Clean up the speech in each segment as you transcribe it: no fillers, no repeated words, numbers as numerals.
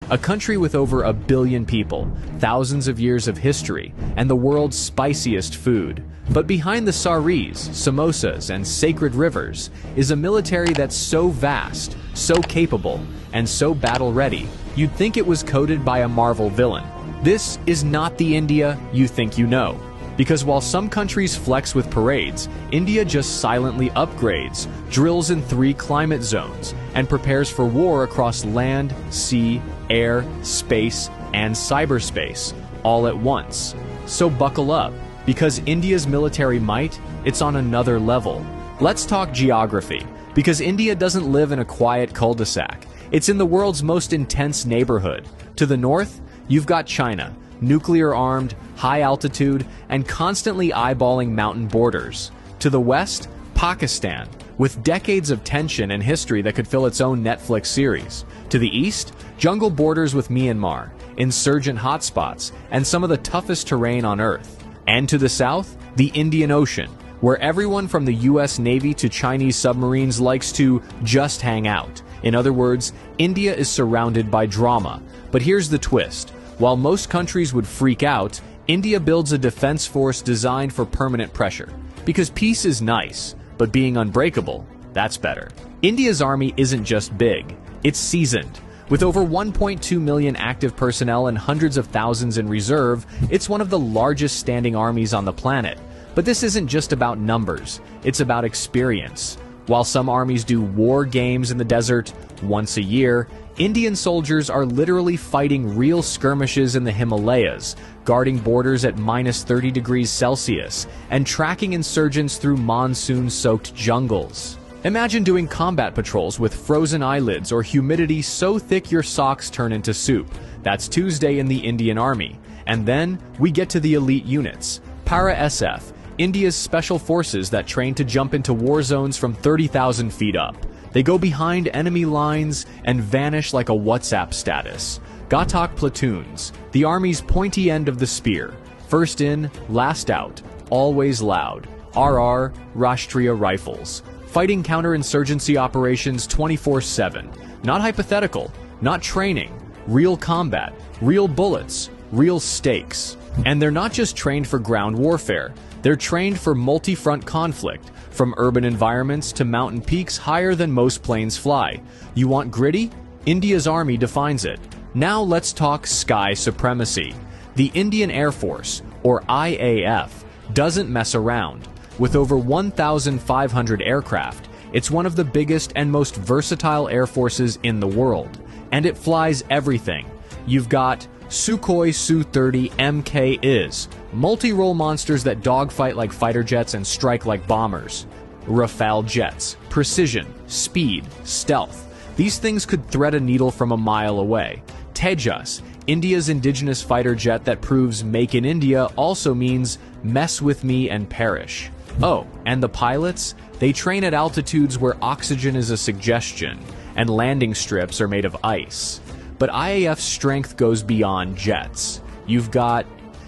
A country with over 1 billion people, thousands of years of history, and the world's spiciest food. But behind the saris, samosas, and sacred rivers is a military that's so vast, so capable, and so battle-ready, you'd think it was coded by a Marvel villain. This is not the India you think you know. Because while some countries flex with parades, India just silently upgrades, drills in 3 climate zones, and prepares for war across land, sea, air, space, and cyberspace, all at once. So buckle up, because India's military might, it's on another level. Let's talk geography, because India doesn't live in a quiet cul-de-sac. It's in the world's most intense neighborhood. To the north, you've got China, nuclear-armed, high-altitude, and constantly eyeballing mountain borders. To the west, Pakistan, with decades of tension and history that could fill its own Netflix series. To the east, jungle borders with Myanmar, insurgent hotspots, and some of the toughest terrain on Earth. And to the south, the Indian Ocean, where everyone from the US Navy to Chinese submarines likes to just hang out. In other words, India is surrounded by drama. But here's the twist. While most countries would freak out, India builds a defense force designed for permanent pressure. Because peace is nice, but being unbreakable, that's better. India's army isn't just big, it's seasoned. With over 1.2 million active personnel and hundreds of thousands in reserve, it's one of the largest standing armies on the planet. But this isn't just about numbers, it's about experience. While some armies do war games in the desert once a year, Indian soldiers are literally fighting real skirmishes in the Himalayas, guarding borders at -30 degrees Celsius, and tracking insurgents through monsoon-soaked jungles. Imagine doing combat patrols with frozen eyelids or humidity so thick your socks turn into soup. That's Tuesday in the Indian Army. And then we get to the elite units. Para-SF, India's special forces that train to jump into war zones from 30,000 feet up. They go behind enemy lines and vanish like a WhatsApp status. Ghatak platoons, the army's pointy end of the spear. First in, last out, always loud. RR, Rashtriya Rifles. Fighting counterinsurgency operations 24/7. Not hypothetical, not training. Real combat, real bullets, real stakes. And they're not just trained for ground warfare. They're trained for multi-front conflict, from urban environments to mountain peaks higher than most planes fly. You want gritty? India's army defines it. Now let's talk sky supremacy. The Indian Air Force, or IAF, doesn't mess around. With over 1,500 aircraft, it's one of the biggest and most versatile air forces in the world. And it flies everything. You've got Sukhoi Su-30 MK-IS, multi-role monsters that dogfight like fighter jets and strike like bombers. Rafale jets, precision, speed, stealth. These things could thread a needle from a mile away. Tejas, India's indigenous fighter jet that proves "Make in India" also means mess with me and perish. Oh, and the pilots? They train at altitudes where oxygen is a suggestion, and landing strips are made of ice. But IAF's strength goes beyond jets. You've got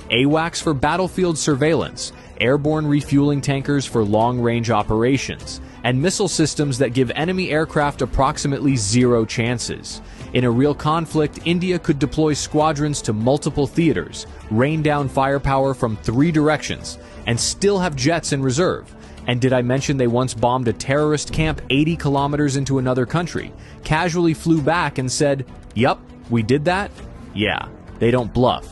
AWACS for battlefield surveillance, airborne refueling tankers for long-range operations, and missile systems that give enemy aircraft approximately 0 chances. In a real conflict, India could deploy squadrons to multiple theaters, rain down firepower from 3 directions, and still have jets in reserve. And did I mention they once bombed a terrorist camp 80 kilometers into another country, casually flew back and said, "Yup, we did that"? Yeah, they don't bluff.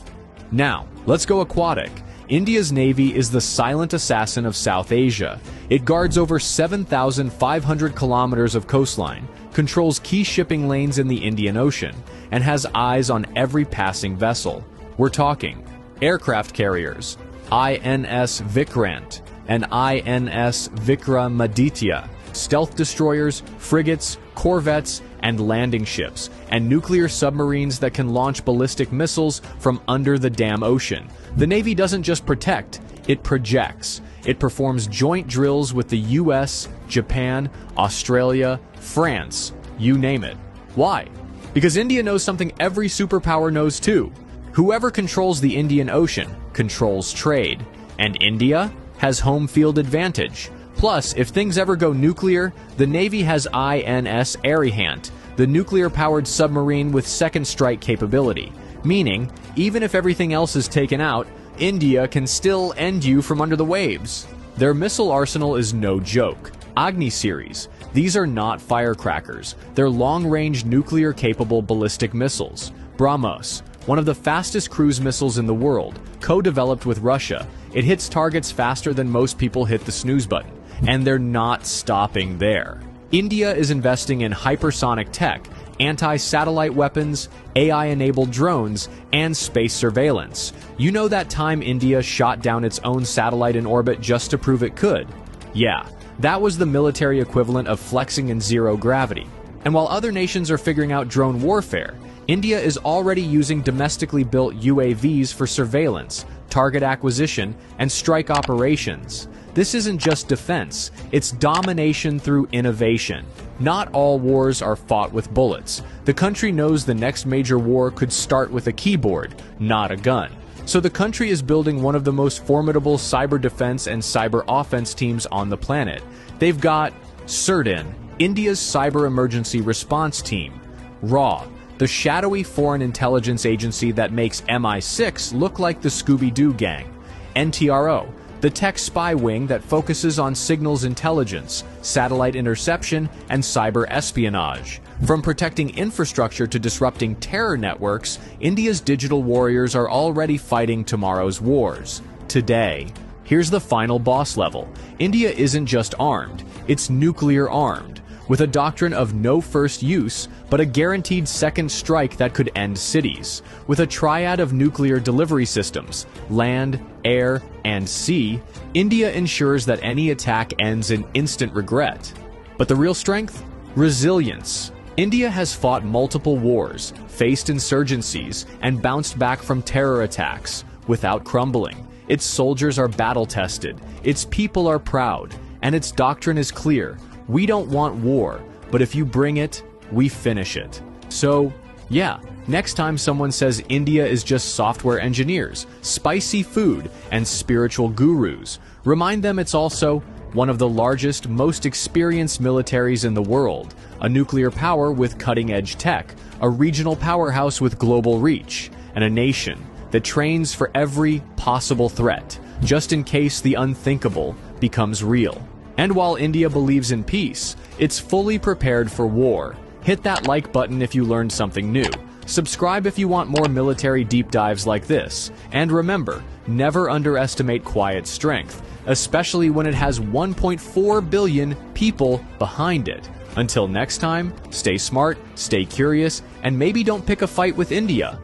Now, let's go aquatic. India's Navy is the silent assassin of South Asia. It guards over 7,500 kilometers of coastline, controls key shipping lanes in the Indian Ocean, and has eyes on every passing vessel. We're talking aircraft carriers, INS Vikrant and INS Vikramaditya, stealth destroyers, frigates, corvettes, and landing ships, and nuclear submarines that can launch ballistic missiles from under the damn ocean. The Navy doesn't just protect, it projects. It performs joint drills with the US, Japan, Australia, France, you name it. Why? Because India knows something every superpower knows too. Whoever controls the Indian Ocean controls trade, and India has home field advantage. Plus, if things ever go nuclear, the Navy has INS Arihant, the nuclear-powered submarine with second strike capability, meaning, even if everything else is taken out, India can still end you from under the waves. Their missile arsenal is no joke. Agni series. These are not firecrackers. They're long-range nuclear-capable ballistic missiles. BrahMos, one of the fastest cruise missiles in the world, co-developed with Russia. It hits targets faster than most people hit the snooze button. And they're not stopping there. India is investing in hypersonic tech, anti-satellite weapons, AI-enabled drones, and space surveillance. You know that time India shot down its own satellite in orbit just to prove it could? Yeah, that was the military equivalent of flexing in zero gravity. And while other nations are figuring out drone warfare, India is already using domestically built UAVs for surveillance, target acquisition, and strike operations. This isn't just defense, it's domination through innovation. Not all wars are fought with bullets. The country knows the next major war could start with a keyboard, not a gun. So the country is building one of the most formidable cyber defense and cyber offense teams on the planet. They've got CERT-IN, India's Cyber Emergency Response Team; RAW, the shadowy foreign intelligence agency that makes MI6 look like the Scooby-Doo gang; NTRO, the tech spy wing that focuses on signals intelligence, satellite interception, and cyber espionage. From protecting infrastructure to disrupting terror networks, India's digital warriors are already fighting tomorrow's wars. Today. Here's the final boss level. India isn't just armed, it's nuclear armed, with a doctrine of no first use, but a guaranteed second strike that could end cities. With a triad of nuclear delivery systems, land, air, and sea, India ensures that any attack ends in instant regret. But the real strength? Resilience. India has fought multiple wars, faced insurgencies, and bounced back from terror attacks without crumbling. Its soldiers are battle-tested, its people are proud, and its doctrine is clear. We don't want war, but if you bring it, we finish it. So, yeah, next time someone says India is just software engineers, spicy food, and spiritual gurus, remind them it's also one of the largest, most experienced militaries in the world, a nuclear power with cutting-edge tech, a regional powerhouse with global reach, and a nation that trains for every possible threat, just in case the unthinkable becomes real. And while India believes in peace, it's fully prepared for war. Hit that like button if you learned something new. Subscribe if you want more military deep dives like this. And remember, never underestimate quiet strength, especially when it has 1.4 billion people behind it. Until next time, stay smart, stay curious, and maybe don't pick a fight with India.